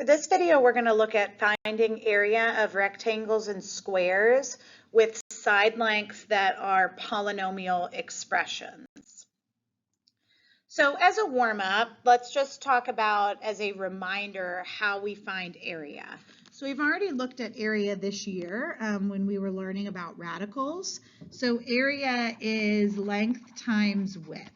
For this video, we're going to look at finding area of rectangles and squares with side lengths that are polynomial expressions. So as a warm-up, let's just talk about, as a reminder, how we find area. So we've already looked at area this year when we were learning about radicals. So area is length times width.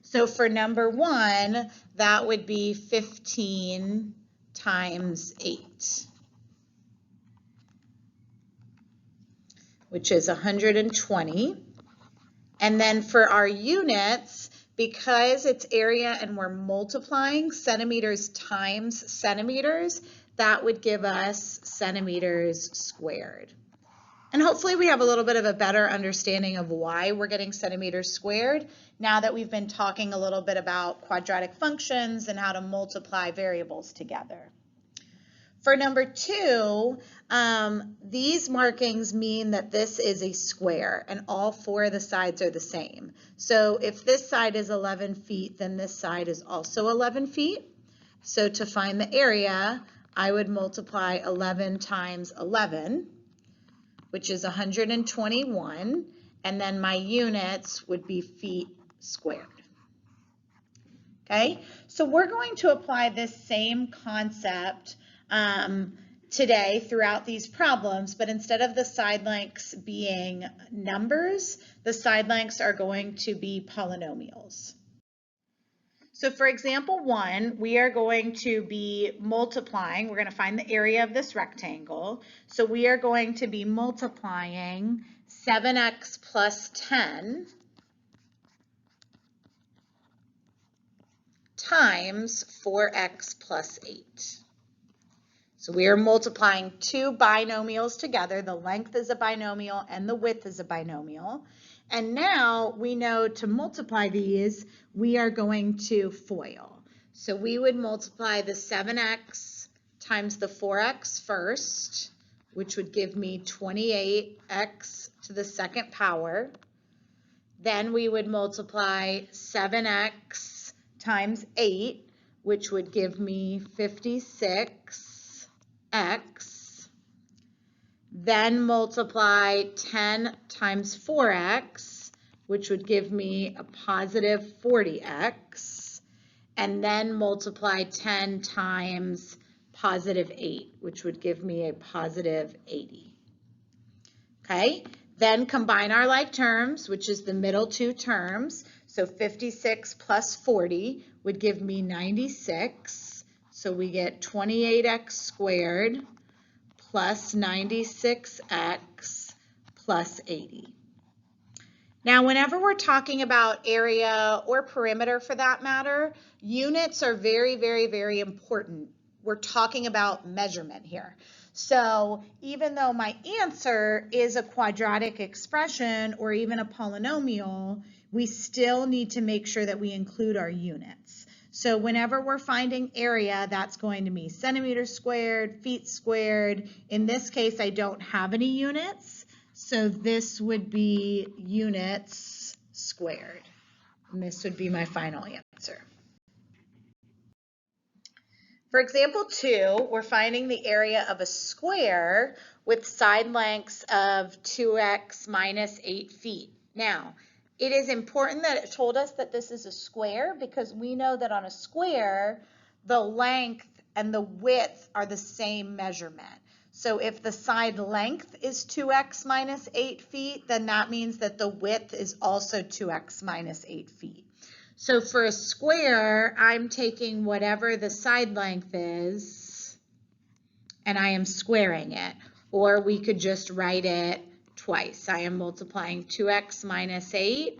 So for number 1, that would be 15 times 8, which is 120. And then for our units, because it's area and we're multiplying centimeters times centimeters, that would give us centimeters squared. And hopefully we have a little bit of a better understanding of why we're getting centimeters squared now that we've been talking a little bit about quadratic functions and how to multiply variables together. For number 2, these markings mean that this is a square and all 4 of the sides are the same. So if this side is 11 feet, then this side is also 11 feet. So to find the area, I would multiply 11 times 11, which is 121, and then my units would be feet squared. Okay, so we're going to apply this same concept today throughout these problems, but instead of the side lengths being numbers, the side lengths are going to be polynomials. So for example 1, we are going to be multiplying, we're going to find the area of this rectangle. So we are going to be multiplying 7x plus 10 times 4x plus 8. So we are multiplying 2 binomials together. The length is a binomial and the width is a binomial. And now we know to multiply these, we are going to FOIL. So we would multiply the 7x times the 4x first, which would give me 28x to the second power. Then we would multiply 7x times 8, which would give me 56x. Then multiply 10 times 4x, which would give me a positive 40x, and then multiply 10 times positive 8, which would give me a positive 80. Okay, then combine our like terms, which is the middle 2 terms. So 56 plus 40 would give me 96. So we get 28x squared plus 96x plus 80. Now, whenever we're talking about area or perimeter for that matter, units are very, very, very important. We're talking about measurement here. So even though my answer is a quadratic expression or even a polynomial, we still need to make sure that we include our units. So whenever we're finding area, that's going to be centimeters squared, feet squared. In this case, I don't have any units, so this would be units squared. And this would be my final answer. For example 2, we're finding the area of a square with side lengths of 2x minus 8 feet. Now, it is important that it told us that this is a square because we know that on a square, the length and the width are the same measurement. So if the side length is 2x minus 8 feet, then that means that the width is also 2x minus 8 feet. So for a square, I'm taking whatever the side length is, and I am squaring it. Or we could just write it twice. I am multiplying 2x minus 8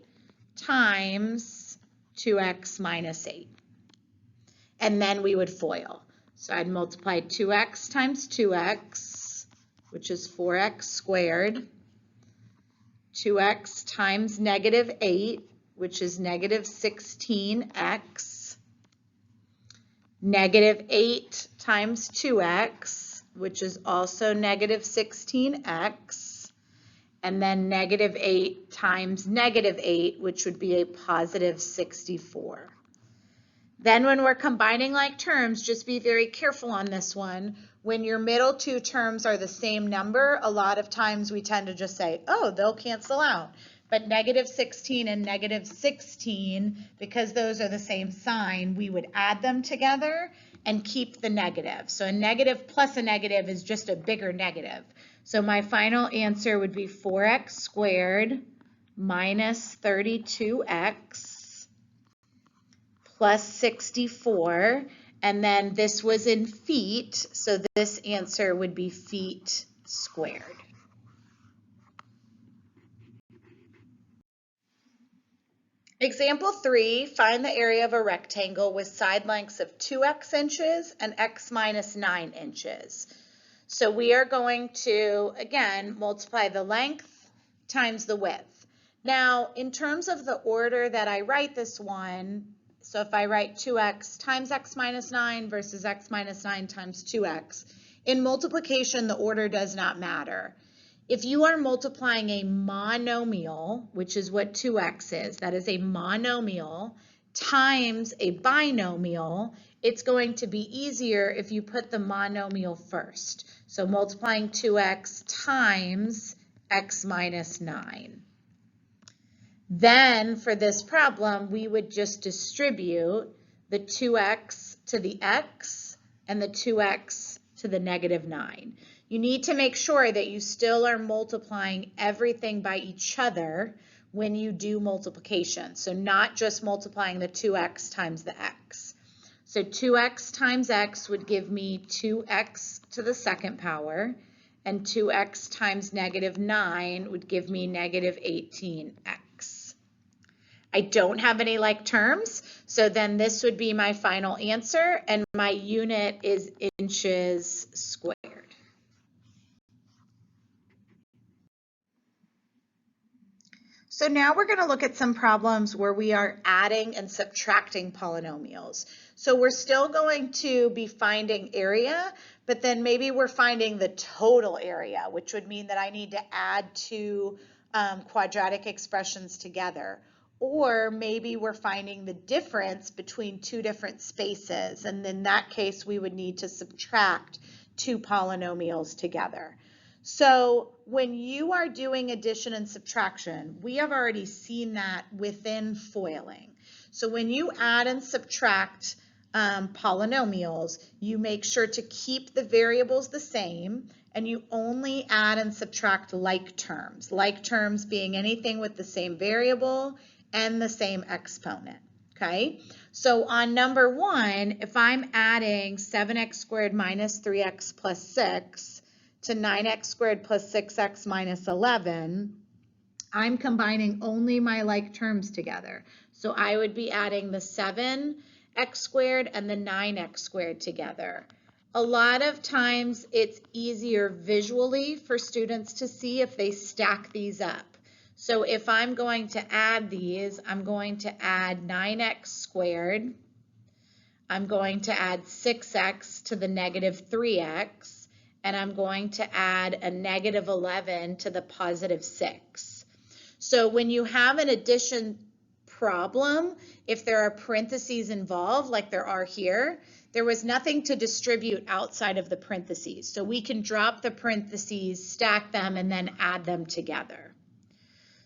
times 2x minus 8. And then we would FOIL. So I'd multiply 2x times 2x, which is 4x squared, 2x times negative 8, which is negative 16x, negative 8 times 2x, which is also negative 16x, and then negative 8 times negative 8, which would be a positive 64. Then when we're combining like terms, just be very careful on this one. When your middle two terms are the same number, a lot of times we tend to just say, oh, they'll cancel out. But negative 16 and negative 16, because those are the same sign, we would add them together and keep the negative. So a negative plus a negative is just a bigger negative. So my final answer would be 4x squared minus 32x plus 64. And then this was in feet, so this answer would be feet squared. Example 3, find the area of a rectangle with side lengths of 2x inches and x minus 9 inches. So we are going to, again, multiply the length times the width. Now, in terms of the order that I write this one, so if I write 2x times x minus 9 versus x minus 9 times 2x, in multiplication, the order does not matter. If you are multiplying a monomial, which is what 2x is, that is a monomial, times a binomial, it's going to be easier if you put the monomial first. So multiplying 2x times x minus 9. Then for this problem, we would just distribute the 2x to the x and the 2x to the negative 9. You need to make sure that you still are multiplying everything by each other when you do multiplication. So not just multiplying the 2x times the x. So 2x times x would give me 2x to the second power, and 2x times negative 9 would give me negative 18x. I don't have any like terms, so then this would be my final answer, and my unit is inches squared. So now we're going to look at some problems where we are adding and subtracting polynomials. So we're still going to be finding area, but then maybe we're finding the total area, which would mean that I need to add two quadratic expressions together. Or maybe we're finding the difference between two different spaces, and in that case we would need to subtract two polynomials together. So when you are doing addition and subtraction, we have already seen that within FOILing. So when you add and subtract polynomials, you make sure to keep the variables the same, and you only add and subtract like terms being anything with the same variable and the same exponent. Okay, so on number 1, if I'm adding 7x squared minus 3x plus 6 to 9x squared plus 6x minus 11, I'm combining only my like terms together. So I would be adding the 7x squared and the 9x squared together. A lot of times it's easier visually for students to see if they stack these up. So if I'm going to add these, I'm going to add 9x squared. I'm going to add 6x to the negative 3x. And I'm going to add a negative 11 to the positive 6. So when you have an addition problem, if there are parentheses involved, like there are here, there was nothing to distribute outside of the parentheses. So we can drop the parentheses, stack them, and then add them together.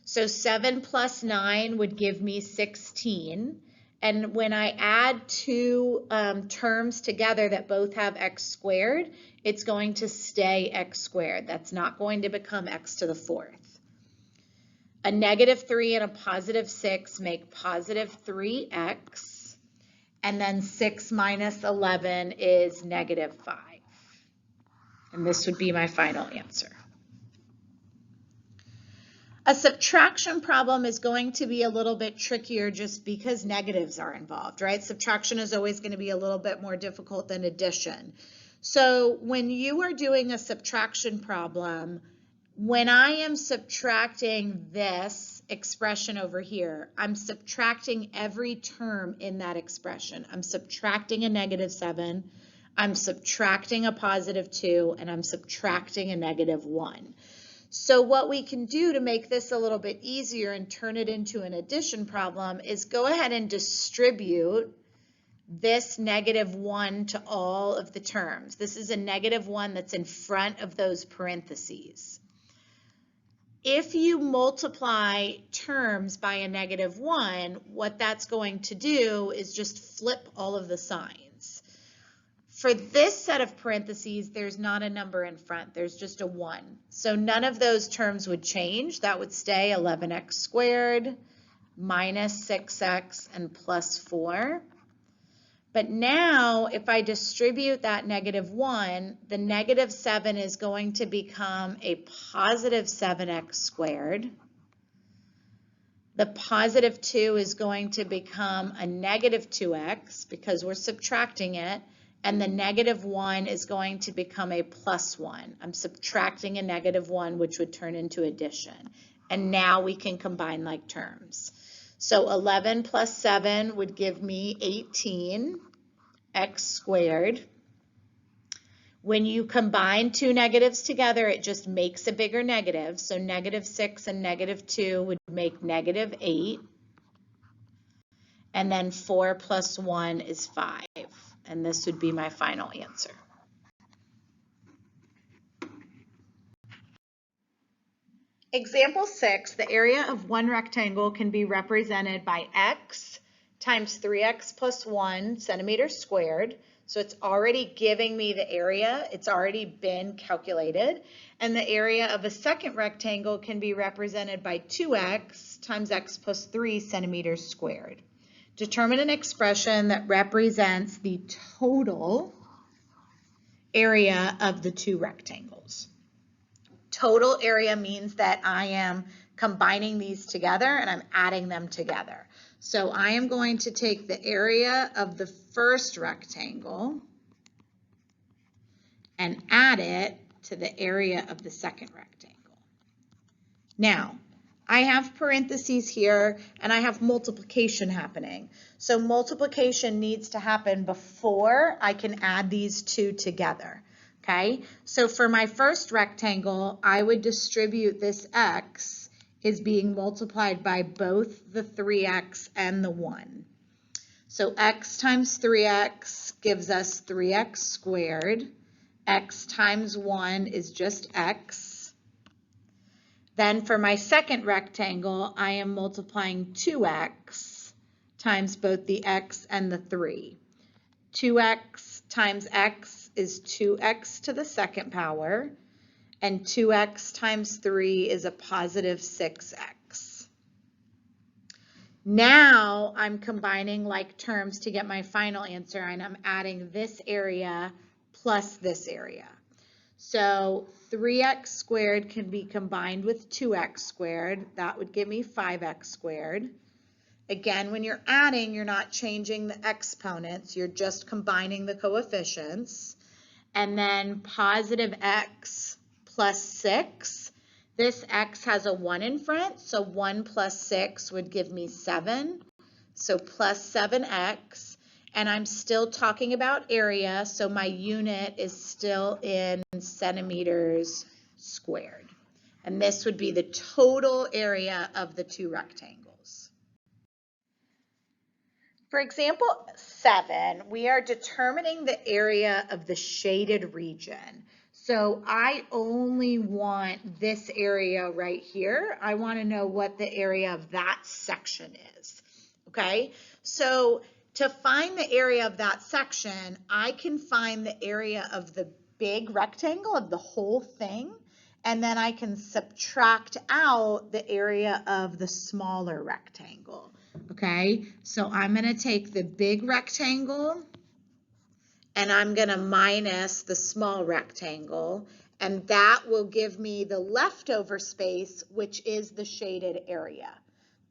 So 7 plus 9 would give me 16. And when I add two terms together that both have x squared, it's going to stay x squared. That's not going to become x to the 4th. A negative 3 and a positive 6 make positive 3x. And then 6 minus 11 is negative 5. And this would be my final answer. A subtraction problem is going to be a little bit trickier just because negatives are involved, right? Subtraction is always going to be a little bit more difficult than addition. So when you are doing a subtraction problem, when I am subtracting this expression over here, I'm subtracting every term in that expression. I'm subtracting a negative 7, I'm subtracting a positive 2, and I'm subtracting a negative 1. So what we can do to make this a little bit easier and turn it into an addition problem is go ahead and distribute this -1 to all of the terms. This is a -1 that's in front of those parentheses. If you multiply terms by a -1, what that's going to do is just flip all of the signs. For this set of parentheses, there's not a number in front, there's just a 1. So none of those terms would change. That would stay 11x squared minus 6x and plus 4. But now, if I distribute that -1, the -7 is going to become a positive 7x squared. The positive 2 is going to become a negative 2x because we're subtracting it. And the -1 is going to become a plus 1. I'm subtracting a -1, which would turn into addition. And now we can combine like terms. So 11 plus 7 would give me 18x squared. When you combine two negatives together, it just makes a bigger negative. So -6 and -2 would make -8. And then 4 plus 1 is 5. And this would be my final answer. Example 6, the area of one rectangle can be represented by x times 3x plus 1 centimeters squared. So it's already giving me the area. It's already been calculated. And the area of a second rectangle can be represented by 2x times x plus 3 centimeters squared. Determine an expression that represents the total area of the two rectangles. Total area means that I am combining these together and I'm adding them together. So I am going to take the area of the first rectangle and add it to the area of the second rectangle. Now, I have parentheses here and I have multiplication happening. So multiplication needs to happen before I can add these two together. Okay, so for my first rectangle, I would distribute this x is being multiplied by both the 3x and the 1. So x times 3x gives us 3x squared. X times 1 is just x. Then for my second rectangle, I am multiplying 2x times both the x and the 3. 2x times x is 2x to the second power, and 2x times 3 is a positive 6x. Now I'm combining like terms to get my final answer, and I'm adding this area plus this area. So 3x squared can be combined with 2x squared. That would give me 5x squared. Again, when you're adding, you're not changing the exponents. You're just combining the coefficients. And then positive x plus 6. This x has a 1 in front, so 1 plus 6 would give me 7. So plus 7x. And I'm still talking about area, so my unit is still in centimeters squared. And this would be the total area of the two rectangles. For example 7, we are determining the area of the shaded region. So I only want this area right here. I want to know what the area of that section is. Okay, so to find the area of that section, I can find the area of the big rectangle of the whole thing, and then I can subtract out the area of the smaller rectangle. Okay, so I'm going to take the big rectangle and I'm going to minus the small rectangle, and that will give me the leftover space, which is the shaded area.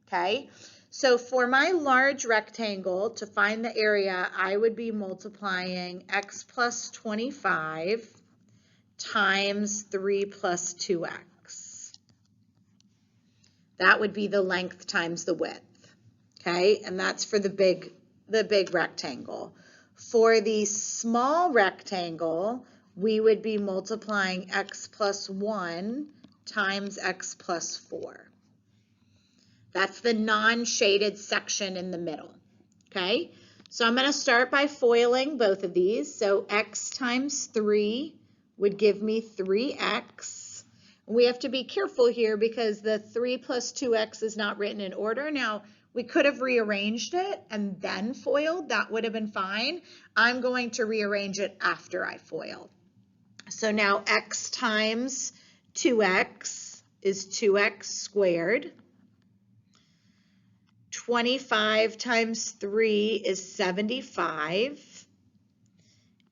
Okay, so for my large rectangle, to find the area, I would be multiplying x plus 25 times 3 plus 2x. That would be the length times the width. Okay, and that's for the big rectangle. For the small rectangle, we would be multiplying x plus 1 times x plus 4. That's the non-shaded section in the middle. Okay, So I'm going to start by FOILing both of these. So x times 3 would give me 3x. We have to be careful here because the 3 plus 2x is not written in order. Now, we could have rearranged it and then FOILed. That would have been fine. I'm going to rearrange it after I FOIL. So now x times 2x is 2x squared. 25 times 3 is 75.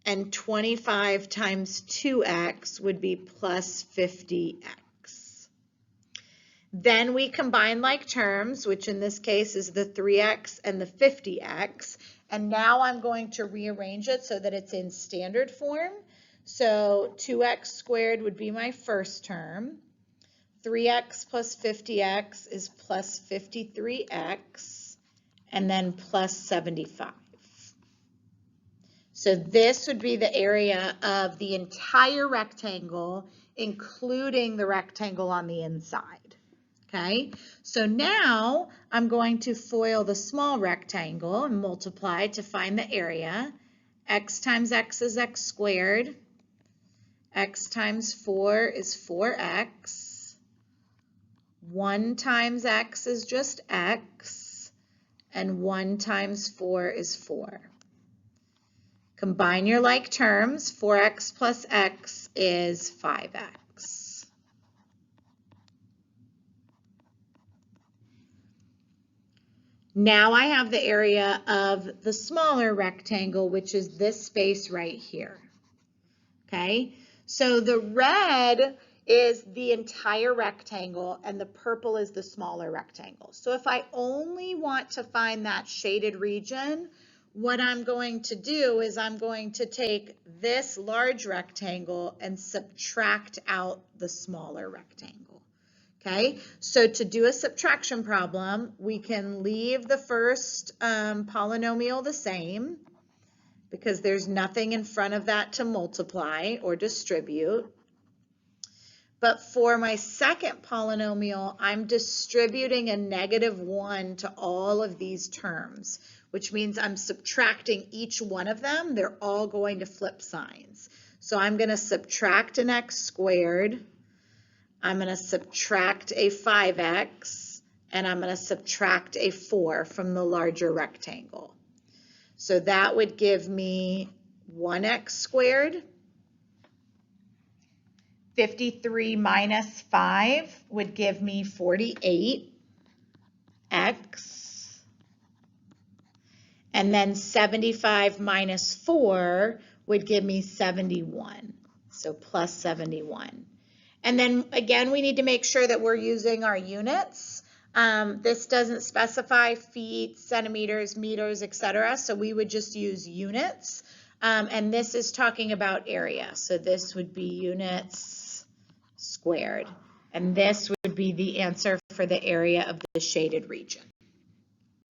And 25 times 2x would be plus 50x. Then we combine like terms, which in this case is the 3x and the 50x. And now I'm going to rearrange it so that it's in standard form. So 2x squared would be my first term. 3x plus 50x is plus 53x, and then plus 75. So this would be the area of the entire rectangle, including the rectangle on the inside. Okay, so now I'm going to FOIL the small rectangle and multiply to find the area. X times x is x squared. X times 4 is 4x. 1 times x is just x, and 1 times 4 is 4. Combine your like terms. 4x plus x is 5x. Now I have the area of the smaller rectangle, which is this space right here. Okay, so the red is the entire rectangle and the purple is the smaller rectangle. So if I only want to find that shaded region, what I'm going to do is I'm going to take this large rectangle and subtract out the smaller rectangle. Okay, so to do a subtraction problem, we can leave the first polynomial the same because there's nothing in front of that to multiply or distribute. But for my second polynomial, I'm distributing a -1 to all of these terms, which means I'm subtracting each one of them. They're all going to flip signs. So I'm going to subtract an x squared. I'm going to subtract a 5x, and I'm going to subtract a 4 from the larger rectangle. So that would give me 1x squared. 53 minus 5 would give me 48x. And then 75 minus 4 would give me 71. So plus 71. And then again, we need to make sure that we're using our units. This doesn't specify feet, centimeters, meters, etc. So we would just use units. And this is talking about area. So this would be units squared. And this would be the answer for the area of the shaded region.